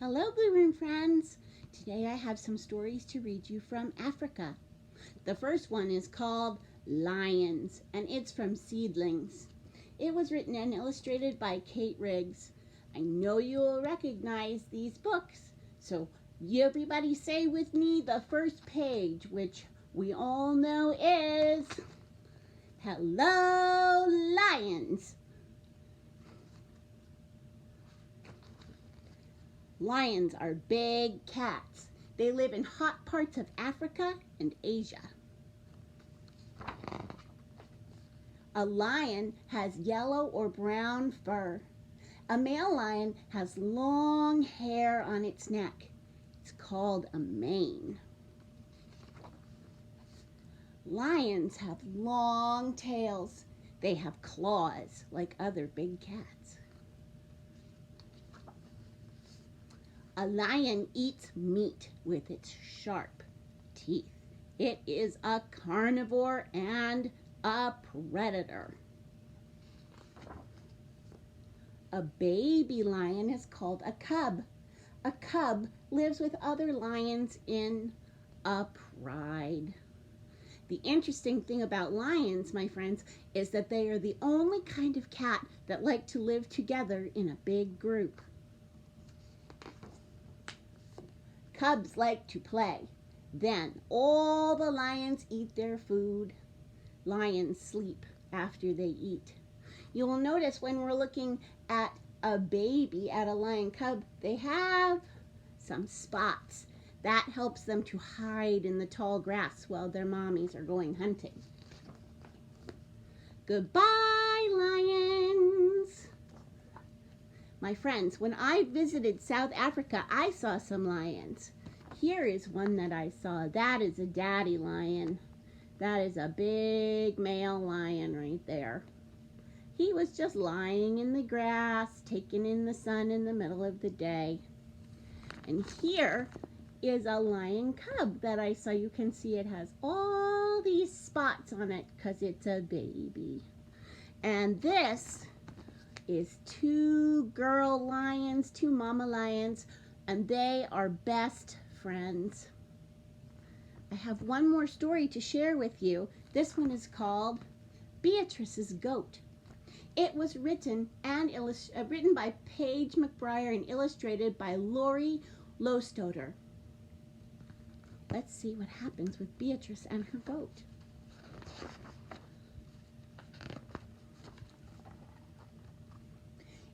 Hello, Blue Room friends. Today I have some stories to read you from Africa. The first one is called Lions, and it's from Seedlings. It was written and illustrated by Kate Riggs. I know you will recognize these books, so everybody say with me the first page, which we all know is Hello, Lions. Lions are big cats. They live in hot parts of Africa and Asia. A lion has yellow or brown fur. A male lion has long hair on its neck. It's called a mane. Lions have long tails. They have claws like other big cats. A lion eats meat with its sharp teeth. It is a carnivore and a predator. A baby lion is called a cub. A cub lives with other lions in a pride. The interesting thing about lions, my friends, is that they are the only kind of cat that like to live together in a big group. Cubs like to play. Then all the lions eat their food. Lions sleep after they eat. You will notice when we're looking at a baby, at a lion cub, they have some spots. That helps them to hide in the tall grass while their mommies are going hunting. Goodbye, lions. My friends, when I visited South Africa, I saw some lions. Here is one that I saw. That is a daddy lion. That is a big male lion right there. He was just lying in the grass, taking in the sun in the middle of the day. And here is a lion cub that I saw. You can see it has all these spots on it because it's a baby. And this is two girl lions, two mama lions, and they are best friends. I have one more story to share with you. This one is called Beatrice's Goat. It was written by Paige McBriar and illustrated by Lori Lostoter. Let's see what happens with Beatrice and her goat.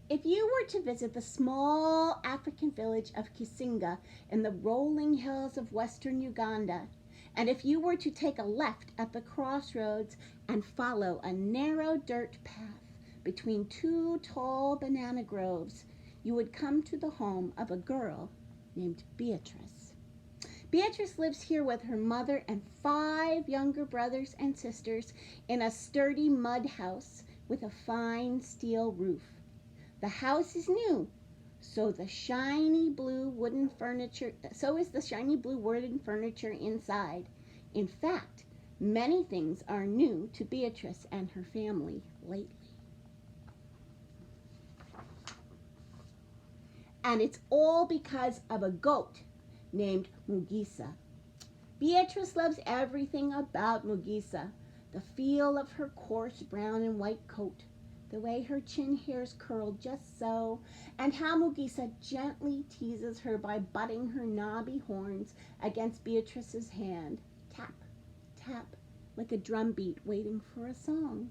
If you were to visit the small African village of Kisinga in the rolling hills of western Uganda, and if you were to take a left at the crossroads and follow a narrow dirt path between two tall banana groves, you would come to the home of a girl named Beatrice. Beatrice lives here with her mother and 5 younger brothers and sisters in a sturdy mud house with a fine steel roof. The house is new, so is the shiny blue wooden furniture inside. In fact, many things are new to Beatrice and her family lately. And it's all because of a goat named Mugisa. Beatrice loves everything about Mugisa. The feel of her coarse brown and white coat, the way her chin hairs curled just so, and how Mugisa gently teases her by butting her knobby horns against Beatrice's hand. Tap, tap, like a drum beat waiting for a song.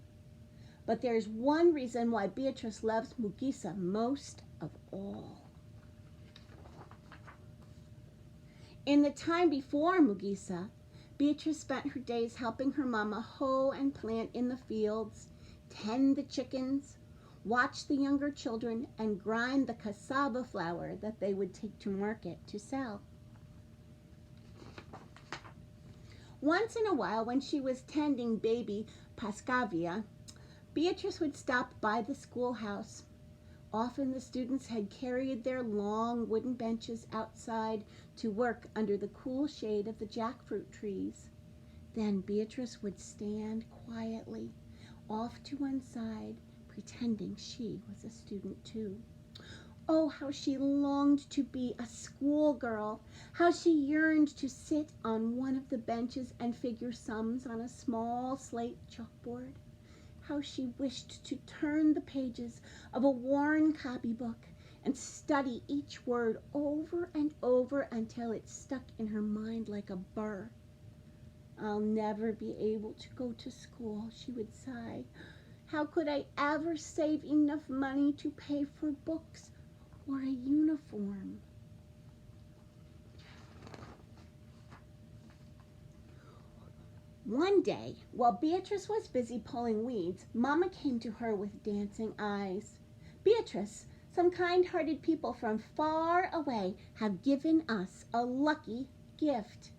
But there's one reason why Beatrice loves Mugisa most of all. In the time before Mugisa, Beatrice spent her days helping her mama hoe and plant in the fields, tend the chickens, watch the younger children, and grind the cassava flour that they would take to market to sell. Once in a while, when she was tending baby Pascavia, Beatrice would stop by the schoolhouse. Often the students had carried their long wooden benches outside to work under the cool shade of the jackfruit trees. Then Beatrice would stand quietly off to one side, pretending she was a student too. Oh, how she longed to be a schoolgirl, how she yearned to sit on one of the benches and figure sums on a small slate chalkboard, how she wished to turn the pages of a worn copybook and study each word over and over until it stuck in her mind like a burr. I'll never be able to go to school, she would sigh. How could I ever save enough money to pay for books or a uniform? One day, while Beatrice was busy pulling weeds, Mama came to her with dancing eyes. Beatrice, some kind-hearted people from far away have given us a lucky gift.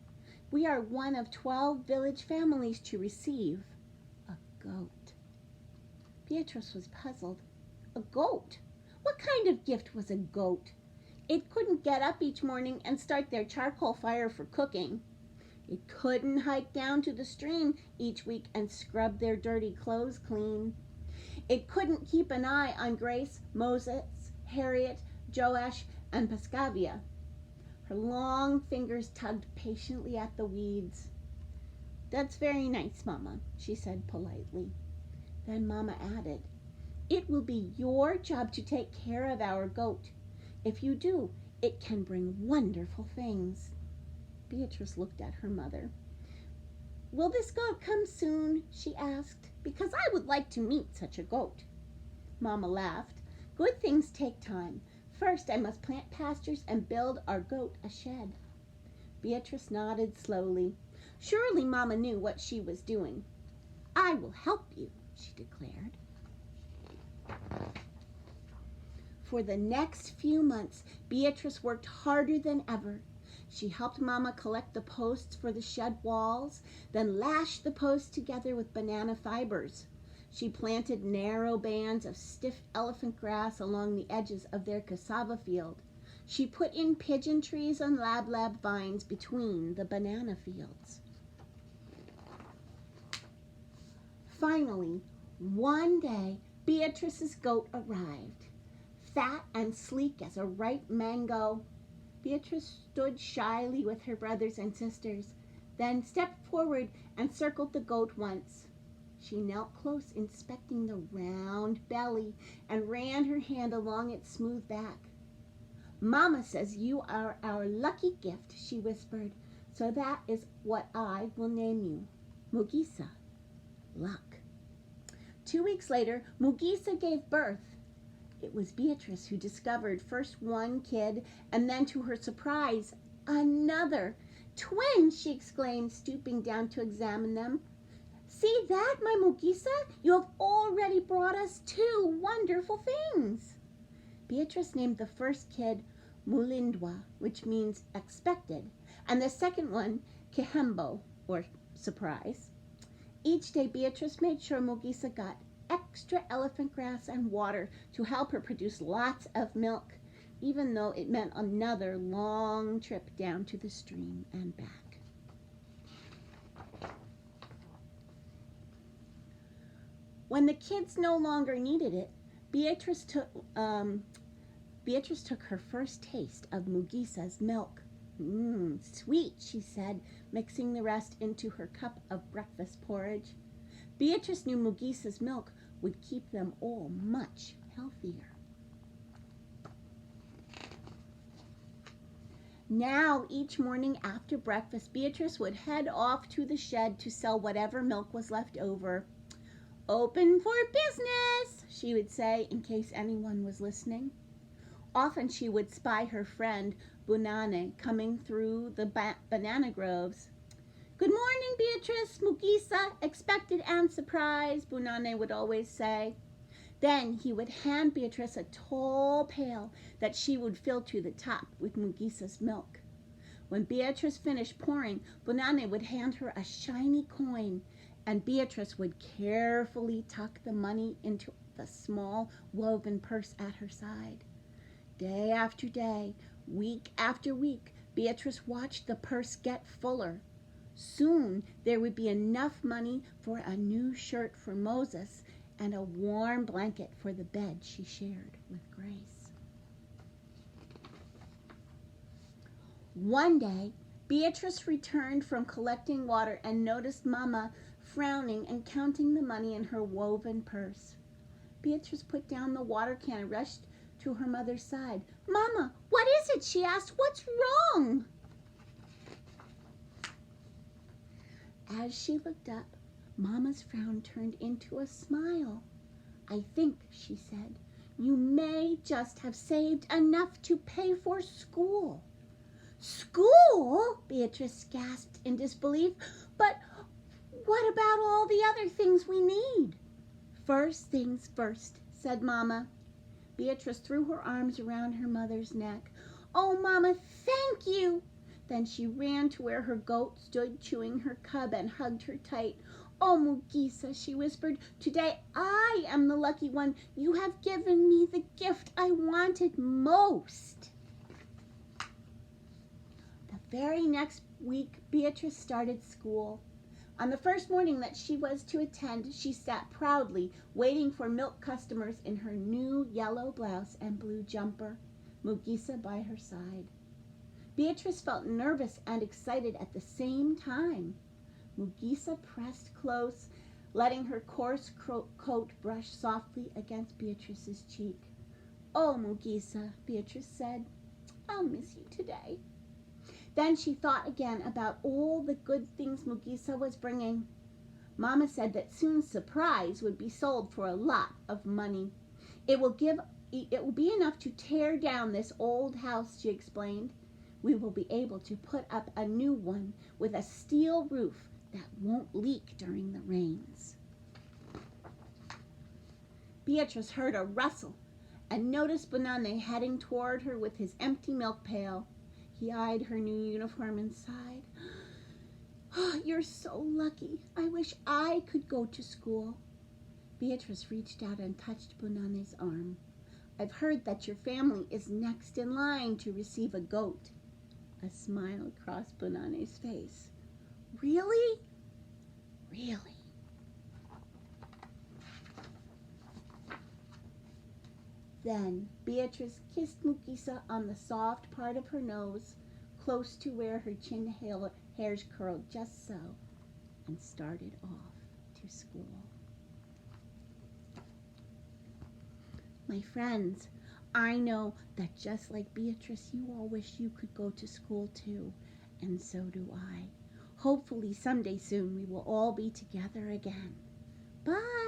We are one of 12 village families to receive a goat. Beatrice was puzzled. A goat? What kind of gift was a goat? It couldn't get up each morning and start their charcoal fire for cooking. It couldn't hike down to the stream each week and scrub their dirty clothes clean. It couldn't keep an eye on Grace, Moses, Harriet, Joash, and Pascavia. Her long fingers tugged patiently at the weeds. That's very nice, Mama, she said politely. Then Mama added, it will be your job to take care of our goat. If you do, it can bring wonderful things. Beatrice looked at her mother. Will this goat come soon? She asked, because I would like to meet such a goat. Mama laughed. Good things take time. First, I must plant pastures and build our goat a shed. Beatrice nodded slowly. Surely Mama knew what she was doing. I will help you, she declared. For the next few months, Beatrice worked harder than ever. She helped Mama collect the posts for the shed walls, then lashed the posts together with banana fibers. She planted narrow bands of stiff elephant grass along the edges of their cassava field. She put in pigeon trees and lablab vines between the banana fields. Finally, one day, Beatrice's goat arrived. Fat and sleek as a ripe mango, Beatrice stood shyly with her brothers and sisters, then stepped forward and circled the goat once. She knelt close, inspecting the round belly, and ran her hand along its smooth back. Mama says you are our lucky gift, she whispered, so that is what I will name you, Mugisa, luck. 2 weeks later, Mugisa gave birth. It was Beatrice who discovered first one kid, and then, to her surprise, another. Twins, she exclaimed, stooping down to examine them. See that, my Mugisa? You have already brought us 2 wonderful things. Beatrice named the first kid Mulindwa, which means expected, and the second one Kihembo, or surprise. Each day, Beatrice made sure Mugisa got extra elephant grass and water to help her produce lots of milk, even though it meant another long trip down to the stream and back. When the kids no longer needed it, Beatrice took her first taste of Mugisa's milk. Sweet, she said, mixing the rest into her cup of breakfast porridge. Beatrice knew Mugisa's milk would keep them all much healthier. Now, each morning after breakfast, Beatrice would head off to the shed to sell whatever milk was left over. Open for business, she would say, in case anyone was listening. Often she would spy her friend Bunane coming through the banana groves. Good morning, Beatrice, Mugisa, expected and surprised, Bunane would always say. Then he would hand Beatrice a tall pail that she would fill to the top with Mugisa's milk. When Beatrice finished pouring, Bunane would hand her a shiny coin, and Beatrice would carefully tuck the money into the small woven purse at her side. Day after day, week after week, Beatrice watched the purse get fuller. Soon there would be enough money for a new shirt for Moses and a warm blanket for the bed she shared with Grace. One day, Beatrice returned from collecting water and noticed Mama frowning and counting the money in her woven purse. Beatrice put down the water can and rushed to her mother's side. "Mama, what is it?" she asked. "What's wrong?" As she looked up, Mama's frown turned into a smile. "I think," she said, "you may just have saved enough to pay for school." "School?" Beatrice gasped in disbelief. "But what about all the other things we need?" "First things first," said Mama. Beatrice threw her arms around her mother's neck. "Oh, Mama, thank you!" Then she ran to where her goat stood chewing her cub and hugged her tight. "Oh, Mugisa," she whispered, "today I am the lucky one. You have given me the gift I wanted most." The very next week, Beatrice started school. On the first morning that she was to attend, she sat proudly waiting for milk customers in her new yellow blouse and blue jumper, Mugisa by her side. Beatrice felt nervous and excited at the same time. Mugisa pressed close, letting her coarse coat brush softly against Beatrice's cheek. "Oh, Mugisa," Beatrice said, "I'll miss you today." Then she thought again about all the good things Mugisa was bringing. Mama said that soon Surprise would be sold for a lot of money. It will be enough to tear down this old house," she explained. "We will be able to put up a new one with a steel roof that won't leak during the rains." Beatrice heard a rustle and noticed Bonanne heading toward her with his empty milk pail. He eyed her new uniform and sighed. "Oh, you're so lucky. I wish I could go to school." Beatrice reached out and touched Bonanne's arm. "I've heard that your family is next in line to receive a goat." A smile crossed Bonanne's face. "Really?" "Really." Then Beatrice kissed Mugisa on the soft part of her nose, close to where her chin hairs curled just so, and started off to school. My friends, I know that just like Beatrice, you all wish you could go to school too, and so do I. Hopefully someday soon we will all be together again. Bye.